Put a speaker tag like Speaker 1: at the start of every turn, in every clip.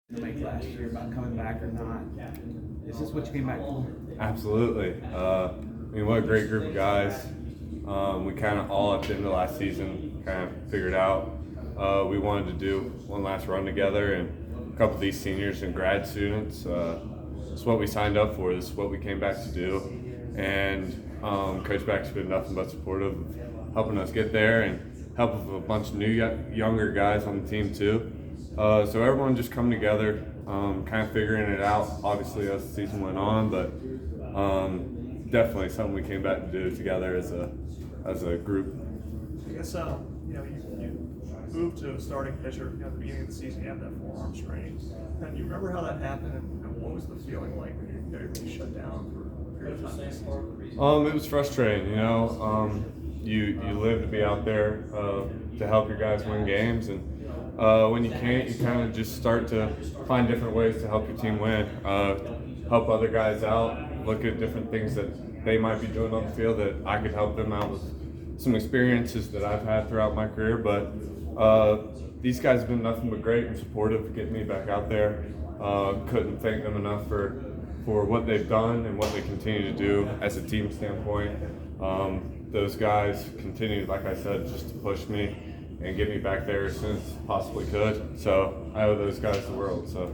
Speaker 1: Make last year about coming back or not. Is this what you came back for?
Speaker 2: Absolutely. What a great group of guys. We kind of all at the end of last season kind of figured out we wanted to do one last run together, and a couple of these seniors and grad students. It's what we signed up for. This is what we came back to do, and Coach Beck's been nothing but supportive of helping us get there and help with a bunch of new younger guys on the team too. So everyone just come together, kind of figuring it out, obviously as the season went on, but definitely something we came back to do together as a group.
Speaker 3: I guess you moved to a starting pitcher at the beginning of the season. You had that forearm strain. And you remember how that happened, and what was the feeling like when you got shut down for a period of time?
Speaker 2: It was frustrating, you live to be out there to help your guys win games, and when you can't, you kind of just start to find different ways to help your team win, help other guys out, look at different things that they might be doing on the field that I could help them out with some experiences that I've had throughout my career. But these guys have been nothing but great and supportive of getting me back out there. Couldn't thank them enough for what they've done and what they continue to do as a team standpoint. Those guys continue, like I said, just to push me and get me back there as soon as possibly could. So I owe those guys the world. So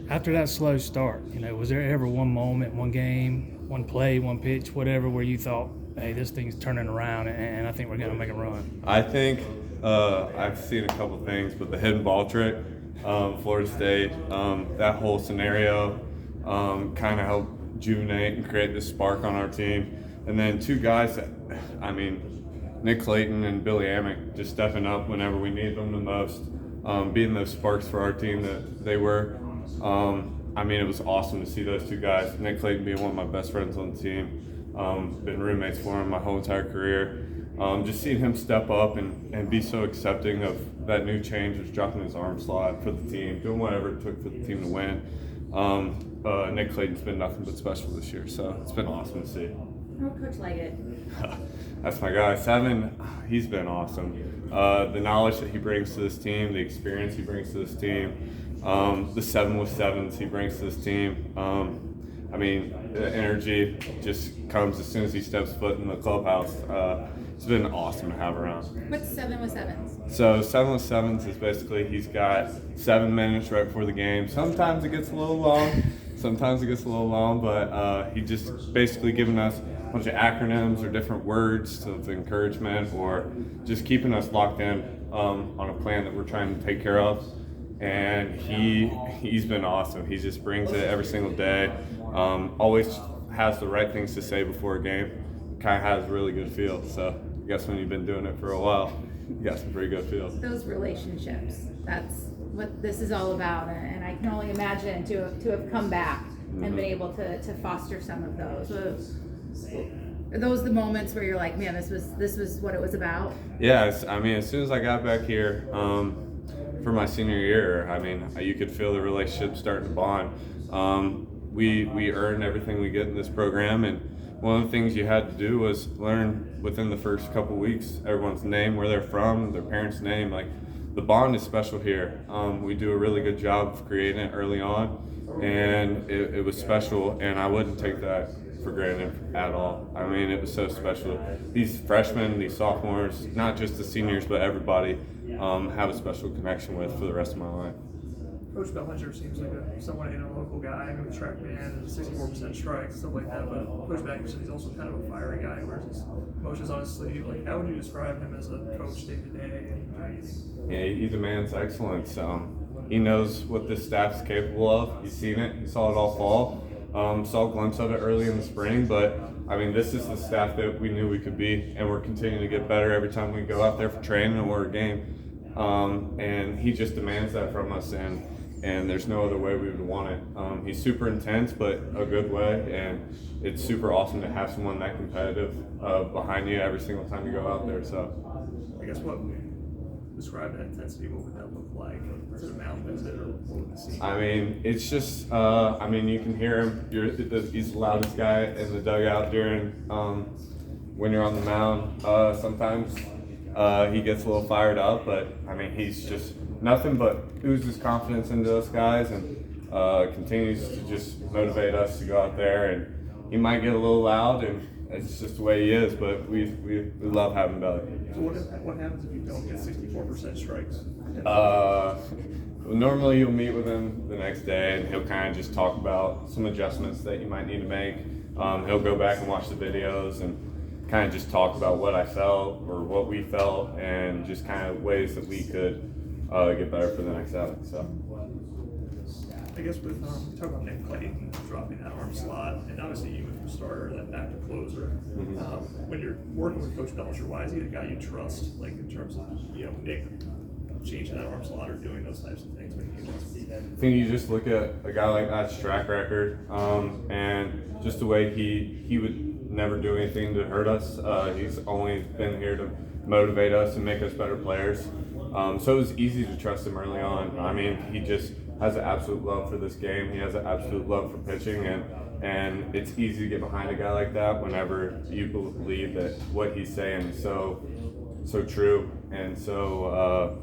Speaker 4: after that slow start, was there ever one moment, one game, one play, one pitch, whatever, where you thought, hey, this thing's turning around and I think we're going to make a run?
Speaker 2: I think I've seen a couple things, but the hidden ball trick, Florida State, that whole scenario kind of helped rejuvenate and create this spark on our team. And then two guys that, Nick Clayton and Billy Amick just stepping up whenever we need them the most, being those sparks for our team that they were. It was awesome to see those two guys. Nick Clayton being one of my best friends on the team, been roommates for him my whole entire career. Just seeing him step up and be so accepting of that new change, was dropping his arm slot for the team, doing whatever it took for the team to win. Nick Clayton's been nothing but special this year, so it's been awesome to see.
Speaker 5: How Coach Leggett?
Speaker 2: That's my guy. Seven, he's been awesome. The knowledge that he brings to this team, the experience he brings to this team, the 7 with 7s he brings to this team. The energy just comes as soon as he steps foot in the clubhouse. It's been awesome to have around.
Speaker 5: What's 7 with 7s?
Speaker 2: So 7 with 7s is basically he's got 7 minutes right before the game. Sometimes it gets a little long, but he just basically giving us a bunch of acronyms or different words of encouragement, or just keeping us locked in on a plan that we're trying to take care of. And he's been awesome. He just brings it every single day. Always has the right things to say before a game. Kind of has a really good feel. So I guess when you've been doing it for a while, you got some pretty good feel.
Speaker 5: Those relationships, that's what this is all about. And I can only imagine to have come back and been able to foster some of those. Are those the moments where you're like, man, this was what it was about?
Speaker 2: Yeah, as soon as I got back here for my senior year, you could feel the relationship starting to bond. We earn everything we get in this program, and one of the things you had to do was learn within the first couple weeks everyone's name, where they're from, their parents' name. Like, the bond is special here. We do a really good job of creating it early on, and it was special, and I wouldn't take that for granted at all. It was so special. These freshmen, these sophomores, not just the seniors, but everybody, have a special connection with for the rest of my life.
Speaker 3: Coach Bellinger seems like a somewhat analytical guy. With track man and 64% strikes, stuff like that. But Coach Beck said he's also kind of a fiery guy, wears his emotions on his sleeve. Like, how would you describe him as a coach day to day?
Speaker 2: Yeah, he's a man's excellence. He knows what this staff's capable of. He's seen it. He saw it all fall. Saw a glimpse of it early in the spring, but this is the staff that we knew we could be, and we're continuing to get better every time we go out there for training or a game. And he just demands that from us, and there's no other way we would want it. He's super intense, but a good way, and it's super awesome to have someone that competitive behind you every single time you go out there. So,
Speaker 3: I guess what describe that intensity? What would that look like? Is it a mound visit, or what would it seem?
Speaker 2: It's just, you can hear him. He's the loudest guy in the dugout during when you're on the mound. Sometimes he gets a little fired up, but he's just nothing but oozes confidence into us guys, and continues to just motivate us to go out there. And he might get a little loud, and it's just the way he is, but we love having Belly.
Speaker 3: So what happens if you don't get 64% strikes?
Speaker 2: Normally you'll meet with him the next day and he'll kind of just talk about some adjustments that you might need to make. He'll go back and watch the videos and kind of just talk about what I felt or what we felt and just kind of ways that we could get better for the next outing. So.
Speaker 3: I guess with talk about Nick Clayton dropping that arm slot, and obviously you went from starter then back to closer. When you're working with Coach Belcher, why is he the guy you trust? Like in terms of Nick changing that arm slot or doing those types of things when he wants to.
Speaker 2: I think you just look at a guy like that's track record and just the way he would never do anything to hurt us. He's only been here to motivate us and make us better players. So it was easy to trust him early on. I mean, he just has an absolute love for this game. He has an absolute love for pitching, and it's easy to get behind a guy like that whenever you believe that what he's saying is so true and so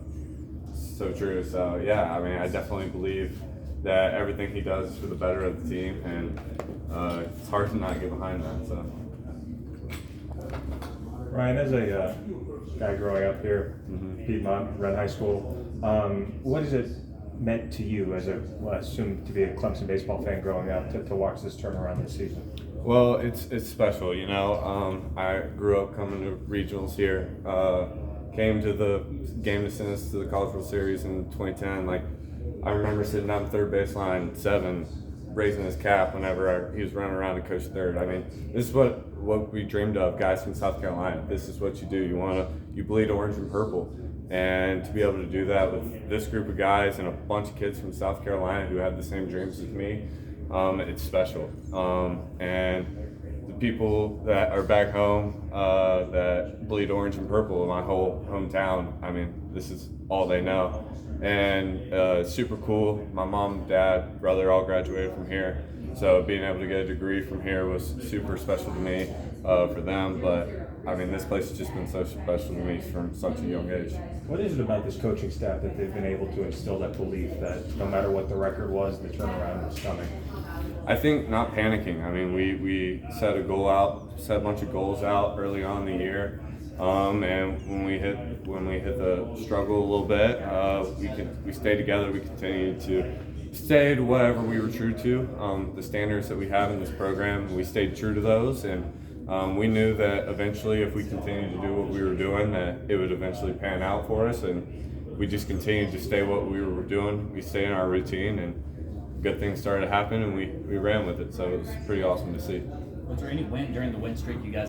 Speaker 2: true. So yeah, I mean, I definitely believe that everything he does is for the better of the team, and it's hard to not get behind that. So.
Speaker 6: Ryan, as a guy growing up here, Piedmont, Red High School, what has it meant to you as a, well, I assume to be a Clemson baseball fan growing up to watch this turnaround this season?
Speaker 2: Well, it's special, you know. I grew up coming to regionals here. Came to the game to send us to the College World Series in 2010. Like, I remember sitting down the third baseline, 7, raising his cap whenever he was running around to coach third. I mean, this is what we dreamed of, guys from South Carolina. This is what you do. You bleed orange and purple. And to be able to do that with this group of guys and a bunch of kids from South Carolina who had the same dreams as me, it's special. And the people that are back home that bleed orange and purple in my whole hometown, I mean, this is all they know. And it's super cool. My mom, dad, brother all graduated from here. So being able to get a degree from here was super special to me, for them. But I mean, this place has just been so special to me from such a young age.
Speaker 6: What is it about this coaching staff that they've been able to instill that belief that no matter what the record was, the turnaround was coming?
Speaker 2: I think not panicking. I mean, we set a bunch of goals out early on in the year, and when we hit the struggle a little bit, we stayed together. We continued to stay to whatever we were true to, the standards that we have in this program. We stayed true to those, and we knew that eventually, if we continued to do what we were doing, that it would eventually pan out for us. And we just continued to stay what we were doing. We stayed in our routine, and good things started to happen, and we ran with it. So it was pretty awesome to see.
Speaker 7: Was there any win during the win streak you guys